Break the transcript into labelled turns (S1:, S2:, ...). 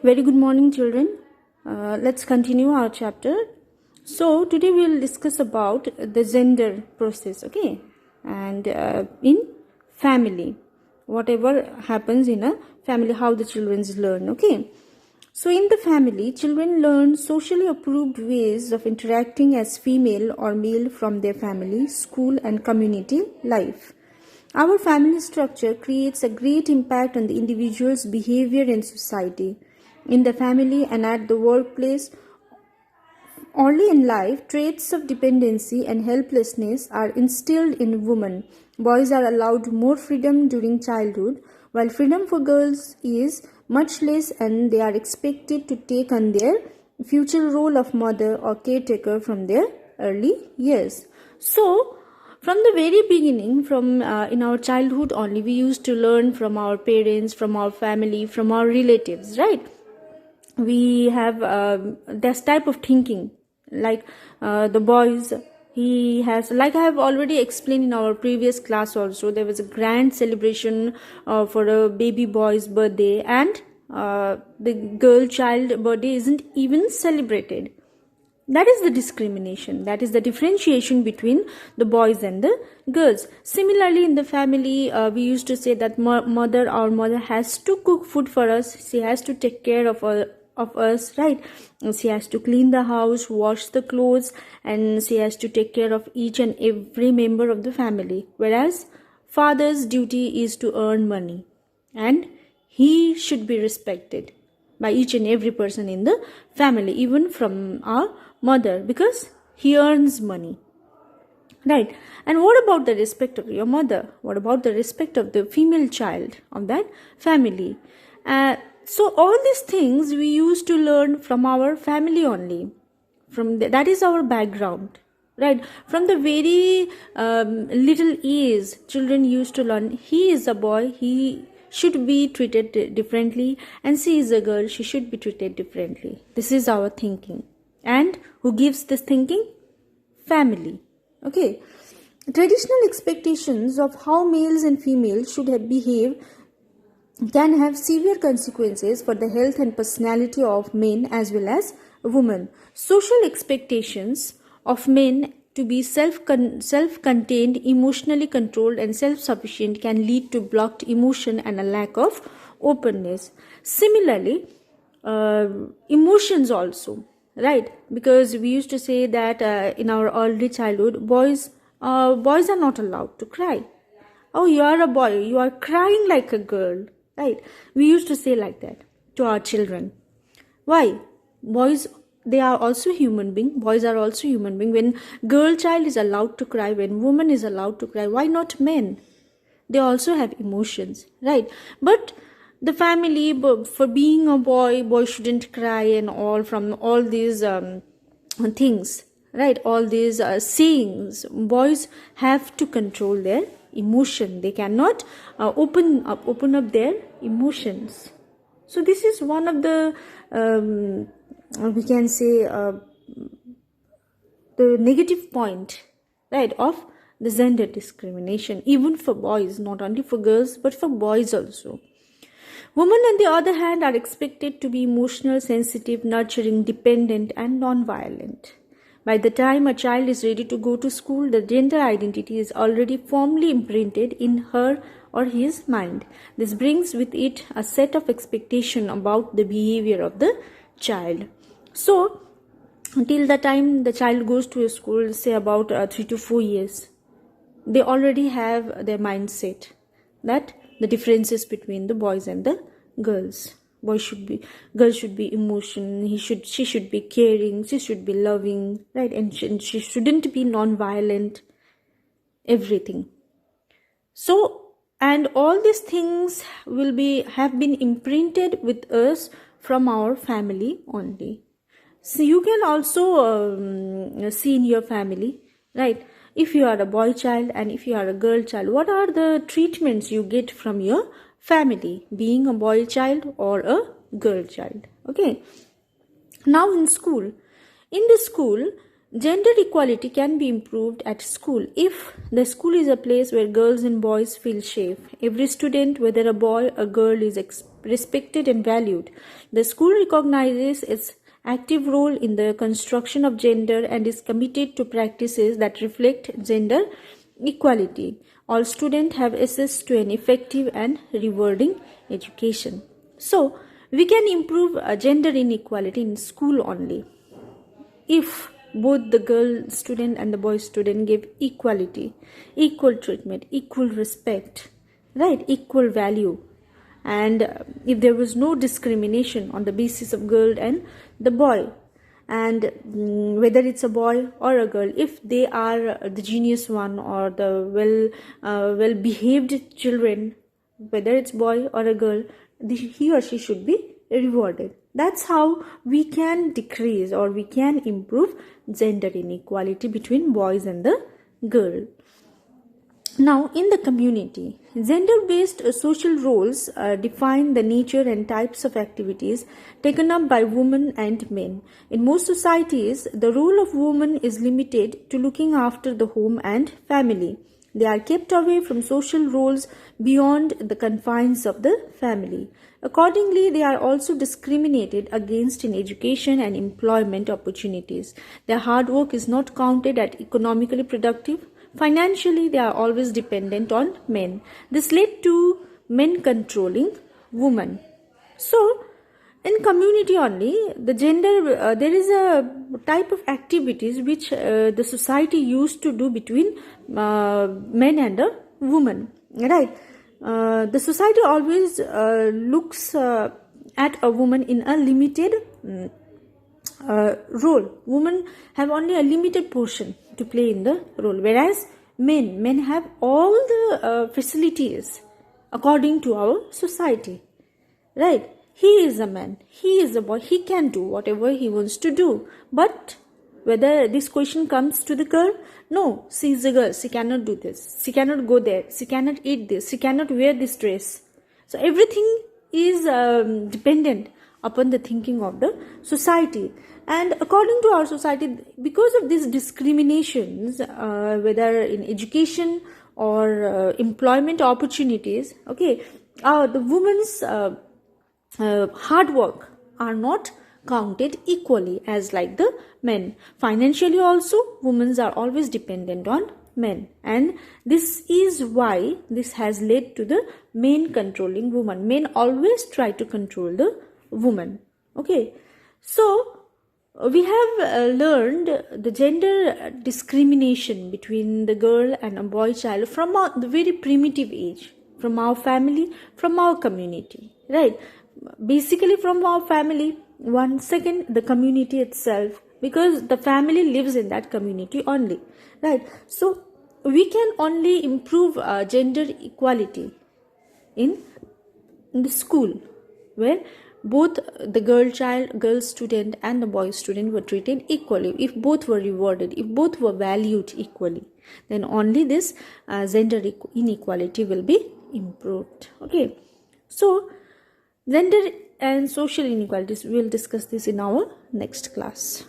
S1: Very good morning, children. Let's continue our chapter. So today we will discuss about the gender process, okay? And in family, whatever happens in a family, how the children learn, okay? So in the family, children learn socially approved ways of interacting as female or male from their family, school and community life. Our family structure creates a great impact on the individual's behavior in society. In the family and at the workplace, early in life, traits of dependency and helplessness are instilled in women. Boys are allowed more freedom during childhood, while freedom for girls is much less, and they are expected to take on their future role of mother or caretaker from their early years. So, from the very beginning, from in our childhood only, we used to learn from our parents, from our family, from our relatives, right? We have this type of thinking, like the boys, he has, like I have already explained in our previous class also, there was a grand celebration for a baby boy's birthday, and the girl child birthday isn't even celebrated. That is the discrimination. That is the differentiation between the boys and the girls. Similarly, in the family, we used to say that our mother has to cook food for us. She has to take care of us, right? She has to clean the house, wash the clothes, and she has to take care of each and every member of the family. Whereas father's duty is to earn money, and he should be respected by each and every person in the family, even from our mother, because he earns money, right? And what about the respect of your mother? What about the respect of the female child of that family? So all these things we used to learn from our family only. That is our background, right? From the very little age, children used to learn, he is a boy, he should be treated differently, and she is a girl, she should be treated differently. This is our thinking. And who gives this thinking? Family. Okay. Traditional expectations of how males and females should behave can have severe consequences for the health and personality of men as well as women. Social expectations of men to be self-contained, emotionally controlled and self-sufficient can lead to blocked emotion and a lack of openness. Similarly, emotions also, right? Because we used to say that in our early childhood, boys are not allowed to cry. Oh, you are a boy, you are crying like a girl, right? We used to say like that to our children. Why? Boys, they are also human being. Boys are also human being. When girl child is allowed to cry, when woman is allowed to cry, why not men? They also have emotions, right? But the family, for being a boy shouldn't cry and all, from all these things, right? All these sayings, boys have to control their emotion. They cannot open up their emotions. So this is one of the we can say the negative point, right, of the gender discrimination, even for boys, not only for girls but for boys also. Women, on the other hand, are expected to be emotional, sensitive, nurturing, dependent, and non-violent. By the time a child is ready to go to school, the gender identity is already firmly imprinted in her or his mind. This brings with it a set of expectations about the behavior of the child. So, until the time the child goes to a school, say about 3 to 4 years, they already have their mindset that the differences between the boys and the girls. Girl should be emotion, she should be caring, she should be loving, right? And she shouldn't be non-violent, everything. So, and all these things have been imprinted with us from our family only. So you can also see in your family, right? If you are a boy child and if you are a girl child, what are the treatments you get from your family, being a boy child or a girl child? Okay. Now in the school, Gender equality can be improved at school if the school is a place where girls and boys feel safe. Every student, whether a boy or girl, is respected and valued. The school recognizes its active role in the construction of gender and is committed to practices that reflect gender equality. All students have access to an effective and rewarding education. So, we can improve gender inequality in school only if both the girl student and the boy student give equality, equal treatment, equal respect, right, equal value, and if there was no discrimination on the basis of girl and the boy, and whether it's a boy or a girl, if they are the genius one or the well behaved children, whether it's boy or a girl, he or she should be rewarded. That's how we can decrease or we can improve gender inequality between boys and the girl. Now, in the community, gender-based social roles define the nature and types of activities taken up by women and men. In most societies, the role of women is limited to looking after the home and family. They are kept away from social roles beyond the confines of the family. Accordingly, they are also discriminated against in education and employment opportunities. Their hard work is not counted as economically productive. Financially, they are always dependent on men. This led to men controlling women. So, in community only, the gender, there is a type of activities which the society used to do between men and a woman, right? The society always looks at a woman in a limited role. Women have only a limited portion to play in the role, whereas men have all the facilities according to our society, right? He is a man, he is a boy, he can do whatever he wants to do. But whether this question comes to the girl, no, she is a girl, she cannot do this, she cannot go there, she cannot eat this, she cannot wear this dress. So everything is dependent upon the thinking of the society. And according to our society, because of these discriminations, whether in education or employment opportunities, okay, the women's hard work are not counted equally as like the men. Financially also, women are always dependent on men, and this is why this has led to the men controlling women. Men always try to control the woman. Okay, so we have learned the gender discrimination between the girl and a boy child from the very primitive age, from our family, from our community, right? Basically from our family, one second the community itself, because the family lives in that community only, right? So we can only improve gender equality in the school, where both the girl student and the boy student were treated equally. If both were rewarded, if both were valued equally, then only this gender inequality will be improved. Okay, so gender and social inequalities, we will discuss this in our next class.